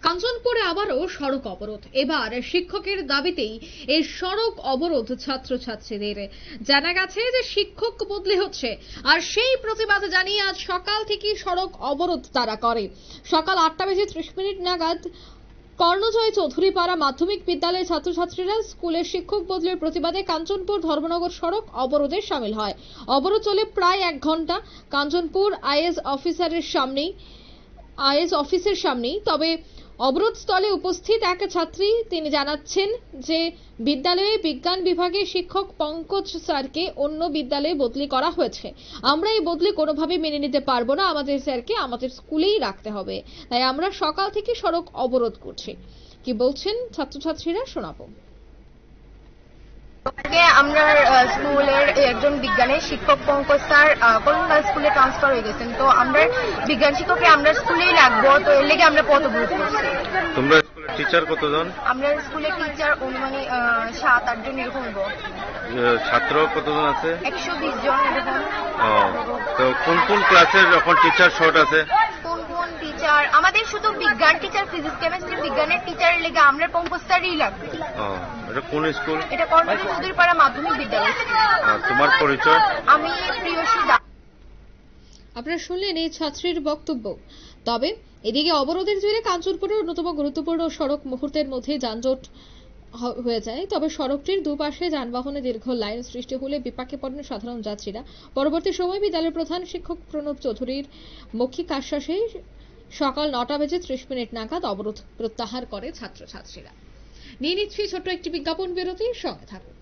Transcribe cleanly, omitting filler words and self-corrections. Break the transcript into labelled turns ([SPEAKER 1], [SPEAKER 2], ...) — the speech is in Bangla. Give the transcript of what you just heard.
[SPEAKER 1] কাঞ্চনপুরে আবারও সড়ক অবরোধ। এবার শিক্ষকের দাবিতেই এই সড়ক অবরোধ ছাত্রছাত্রীদের। জানা গেছে যে শিক্ষক বদলি হচ্ছে, আর সেই প্রতিবাদ জানিয়ে আজ সকাল থেকে সড়ক অবরোধ তারা করে। সকাল 8:30 নাগাদ কর্ণজয় চৌধুরী পাড়া মাধ্যমিক বিদ্যালয়ের ছাত্রছাত্রীরা স্কুলের শিক্ষক বদলের প্রতিবাদে কাঞ্চনপুর ধর্মনগর সড়ক অবরোধে সামিল হয়। অবরোধ চলে প্রায় 1 ঘন্টা কাঞ্চনপুর আইএস অফিসের সামনেই। তবে অবরোধস্থলে উপস্থিত এক ছাত্রী তিনি জানাচ্ছেন যে বিদ্যালয়ে বিজ্ঞান বিভাগে শিক্ষক পঙ্কজ স্যারকে অন্য বিদ্যালয়ে বদলি করা হয়েছে। আমরা এই বদলি কোনোভাবেই মেনে নিতে পারবো না, আমাদের স্যারকে আমাদের স্কুলেই রাখতে হবে। তাই আমরা সকাল থেকে সড়ক অবরোধ করছি। কি বলছেন ছাত্রছাত্রীরা শোনাবো।
[SPEAKER 2] আমরা স্কুলের একজন বিজ্ঞানের শিক্ষক পঙ্কজ স্যার কলকাতা স্কুলে ট্রান্সফার হয়ে গেছেন, তো আমরা বিজ্ঞান শিক্ষককে আমরা স্কুলেই রাখবো, তো এর লেগে আমরা পথ অবরোধ করছি।
[SPEAKER 3] তোমরা স্কুলের টিচার কতজন?
[SPEAKER 2] আমরা স্কুলের টিচার অনুমানে 7-8 জন এরকম হবো।
[SPEAKER 3] ছাত্র কতজন আছে?
[SPEAKER 2] 120 জন এরকম।
[SPEAKER 3] তো কোন কোন ক্লাসের যখন টিচার শর্ট আছে?
[SPEAKER 2] কোন কোন টিচার? আমাদের শুধু বিজ্ঞান টিচার, ফিজিক্স কেমিস্ট্রি বিজ্ঞানের টিচারের লেগে আমরা পঙ্কজ স্যারই লাগবে।
[SPEAKER 3] এটা কোন স্কুল?
[SPEAKER 2] এটা কর্ণজয় চৌধুরী পাড়া মাধ্যমিক বিদ্যালয়।
[SPEAKER 3] তোমার পরিচয়?
[SPEAKER 2] আমি প্রিয়সী দাস।
[SPEAKER 1] আপনারা শুনলেন এই ছাত্রীর বক্তব্য। তবে এদিকে অবরোধের জেরে কাঞ্চনপুরের অন্যতম গুরুত্বপূর্ণ সড়ক মুহূর্তের মধ্যে যানজট হয়ে যায়। তবে সড়কটির দুপাশে যানবাহনে দীর্ঘ লাইন সৃষ্টি হলে বিপাকে পড়েন সাধারণ যাত্রীরা। পরবর্তী সময় বিদ্যালয়ের প্রধান শিক্ষক প্রণব চৌধুরীর মৌখিক আশ্বাসে সকাল 9:30 নাগাদ অবরোধ প্রত্যাহার করে ছাত্রছাত্রীরা। নিয়ে নিচ্ছি ছোট্ট একটি বিজ্ঞাপন বিরতি, সঙ্গে থাকুন।